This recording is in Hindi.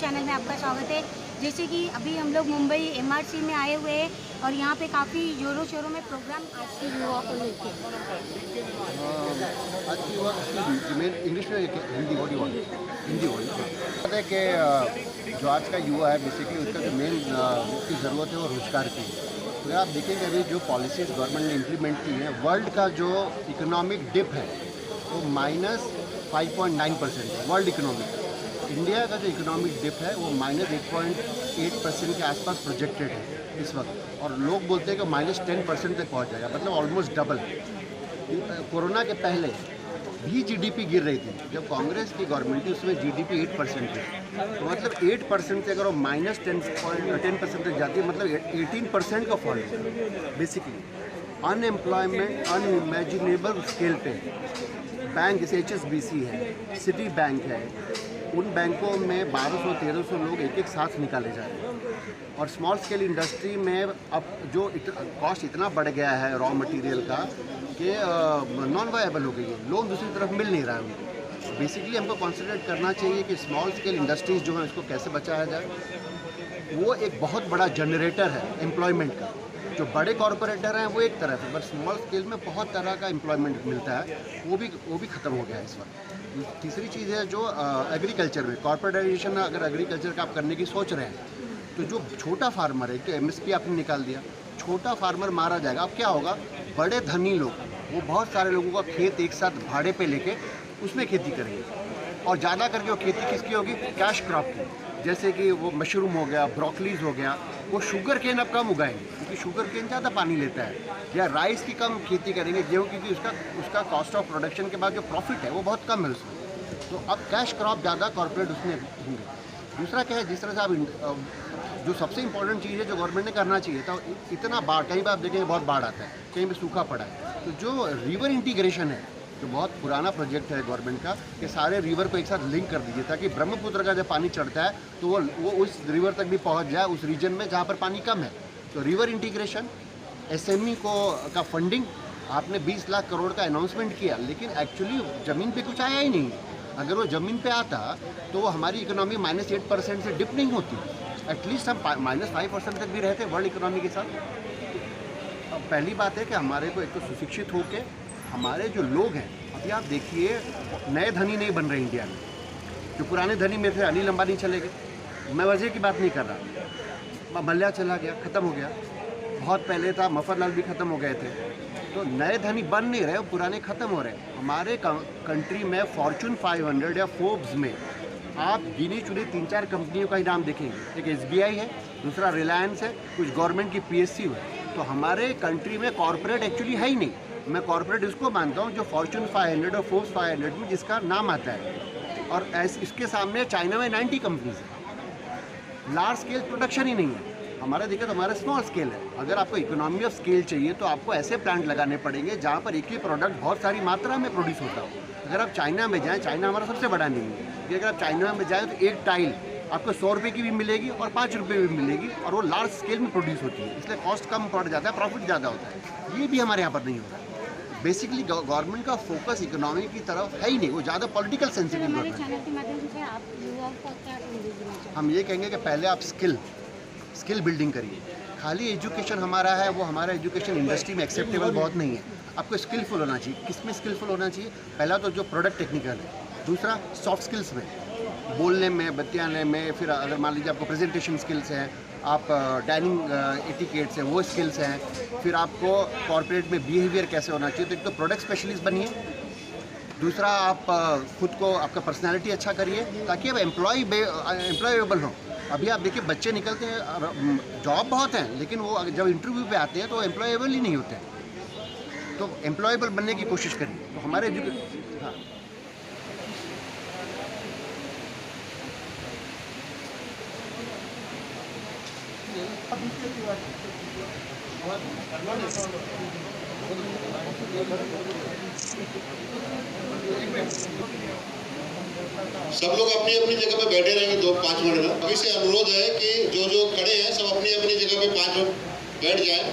चैनल में आपका स्वागत है। जैसे कि अभी हम लोग मुंबई एमआरसी में आए हुए हैं और यहाँ पे काफ़ी ज़ोरों शोरों में प्रोग्राम आज की युवा को लेकर। आज की युवा इंग्लिश में हिंदी वर्ड हिंदी वर्ड पता है कि जो आज का युवा है बेसिकली उसका जो मेन उसकी ज़रूरत है वो रोज़गार की है। तो आप देखेंगे अभी जो पॉलिसीज़ गवर्नमेंट ने इम्प्लीमेंट की हैं, वर्ल्ड का जो इकोनॉमिक डिप है वो -5.9% है वर्ल्ड इकोनॉमिक। इंडिया का जो इकोनॉमिक डिप है वो -8.8% के आसपास प्रोजेक्टेड है इस वक्त, और लोग बोलते हैं कि -10% तक पहुंच जाएगा, मतलब ऑलमोस्ट डबल। कोरोना के पहले भी जीडीपी गिर रही थी, जब कांग्रेस की गवर्नमेंट थी उसमें जीडीपी 8% थी, तो मतलब 8% से अगर वो -10% तक जाती है मतलब 18% का फॉल है बेसिकली। अनएम्प्लॉयमेंट अनइमेजिनेबल स्केल पे। बैंक जैसे HSBC है, सिटी बैंक है, उन बैंकों में 1200-1300 लोग एक साथ निकाले जा रहे हैं। और स्मॉल स्केल इंडस्ट्री में अब जो कॉस्ट इतना बढ़ गया है रॉ मटेरियल का कि नॉन वायबल हो गई है, लोन दूसरी तरफ मिल नहीं रहा है उनको। बेसिकली हमको कॉन्सेंट्रेट करना चाहिए कि स्मॉल स्केल इंडस्ट्रीज़ जो है उसको कैसे बचाया जाए। वो एक बहुत बड़ा जनरेटर है एम्प्लॉयमेंट का। जो बड़े कॉरपोरेटर हैं वो एक तरफ है, बट स्मॉल स्केल में बहुत तरह का एम्प्लॉयमेंट मिलता है, वो भी ख़त्म हो गया है इस वक्त। तीसरी चीज़ है जो एग्रीकल्चर में कॉर्पोरेटाइजेशन, अगर एग्रीकल्चर का आप करने की सोच रहे हैं तो जो छोटा फार्मर है कि MSP आपने निकाल दिया, छोटा फार्मर मारा जाएगा। अब क्या होगा, बड़े धनी लोग वो बहुत सारे लोगों का खेत एक साथ भाड़े पे लेके उसमें खेती करेंगे, और ज़्यादा करके वो खेती किसकी होगी, कैश क्रॉप की, जैसे कि वो मशरूम हो गया, ब्रोकलीज हो गया। वो शुगर केन अब कम उगाएंगे क्योंकि शुगर केन ज़्यादा पानी लेता है, या राइस की कम खेती करेंगे, गेहूँ, क्योंकि उसका कॉस्ट ऑफ प्रोडक्शन के बाद जो प्रॉफिट है वो बहुत कम है उसमें। तो अब कैश क्रॉप ज़्यादा कॉर्पोरेट उसमें होंगे। दूसरा क्या है, जिस तरह से आप जो सबसे इंपॉर्टेंट चीज़ है जो गवर्नमेंट ने करना चाहिए था, इतना बाढ़, कहीं पर आप देखेंगे बहुत बाढ़ आता है, कहीं पर सूखा पड़ा है, तो जो रिवर इंटीग्रेशन है, जो बहुत पुराना प्रोजेक्ट है गवर्नमेंट का, कि सारे रिवर को एक साथ लिंक कर दीजिए ताकि ब्रह्मपुत्र का जब पानी चढ़ता है तो वो उस रिवर तक भी पहुंच जाए, उस रीजन में जहां पर पानी कम है। तो रिवर इंटीग्रेशन, SME का फंडिंग, आपने 20 लाख करोड़ का अनाउंसमेंट किया, लेकिन एक्चुअली ज़मीन पे कुछ आया ही नहीं। अगर वो ज़मीन पे आता तो हमारी इकोनॉमी -8% से डिप नहीं होती, एटलीस्ट हम -5% तक भी रहते वर्ल्ड इकोनॉमी के साथ। अब पहली बात है कि हमारे को एक तो सुशिक्षित होकर, हमारे जो लोग हैं, अभी आप देखिए नए धनी नहीं बन रहे इंडिया में। जो पुराने धनी में थे, अनिल अंबानी चले गए, मैं वजह की बात नहीं कर रहा, मल्ल्या चला गया, ख़त्म हो गया। बहुत पहले था मफरलाल भी ख़त्म हो गए थे। तो नए धनी बन नहीं रहे, पुराने ख़त्म हो रहे हैं। हमारे कंट्री में फॉर्चून 500 या फोर्ब्स में आप गिनी चुनी 3-4 कंपनियों का ही नाम देखेंगे। एक SBI है, दूसरा रिलायंस है, कुछ गवर्नमेंट की PSU है। तो हमारे कंट्री में कॉरपोरेट एक्चुअली है ही नहीं। मैं कॉर्पोरेट इसको मानता हूँ जो फॉर्चून 500 और फोर्ब्स 500 में जिसका नाम आता है, और इसके सामने चाइना में 90 कंपनीज है। लार्ज स्केल प्रोडक्शन ही नहीं है। हमारा देखिए तो हमारा स्मॉल स्केल है। अगर आपको इकोनॉमी ऑफ स्केल चाहिए तो आपको ऐसे प्लांट लगाने पड़ेंगे जहाँ पर एक ही प्रोडक्ट बहुत सारी मात्रा में प्रोड्यूस होता हो। अगर आप चाइना में जाएँ, चाइना हमारा सबसे बड़ा नहीं है, कि अगर आप चाइना में जाएँ तो एक टाइल आपको 100 रुपये की भी मिलेगी और 5 रुपये भी मिलेगी, और वो लार्ज स्केल में प्रोड्यूस होती है, इसलिए कॉस्ट कम पड़ जाता है, प्रॉफिट ज़्यादा होता है। ये भी हमारे यहाँ पर नहीं होता। बेसिकली गवर्नमेंट का फोकस इकोनॉमी की तरफ है ही नहीं, वो ज़्यादा पॉलिटिकल सेंसिटिव गवर्नमेंट है। हम ये कहेंगे कि पहले आप स्किल बिल्डिंग करिए। खाली एजुकेशन हमारा है, वो हमारा एजुकेशन इंडस्ट्री में एक्सेप्टेबल बहुत नहीं है। आपको स्किलफुल होना चाहिए। किस में स्किलफुल होना चाहिए? पहला तो जो प्रोडक्ट टेक्निकल है, दूसरा सॉफ्ट स्किल्स में, बोलने में, बतियाने में, फिर अगर मान लीजिए आपको प्रेजेंटेशन स्किल्स हैं, आप डाइनिंग एटिकेट्स हैं, वो स्किल्स हैं, फिर आपको कॉर्पोरेट में बिहेवियर कैसे होना चाहिए। तो एक तो प्रोडक्ट स्पेशलिस्ट बनिए, दूसरा आप खुद को, आपका पर्सनालिटी अच्छा करिए ताकि आप एम्प्लॉयबल हो। अभी आप देखिए बच्चे निकलते हैं, जॉब बहुत हैं, लेकिन वो जब इंटरव्यू पे आते हैं तो एम्प्लॉयबल ही नहीं होते हैं। तो एम्प्लॉयबल बनने की कोशिश करिए। तो हमारे हाँ, सब लोग अपनी अपनी जगह पे बैठे रहेंगे 2-5 मिनट में। अभी से अनुरोध है कि जो जो खड़े हैं सब अपनी अपनी जगह पे 5 मिनट बैठ जाएं।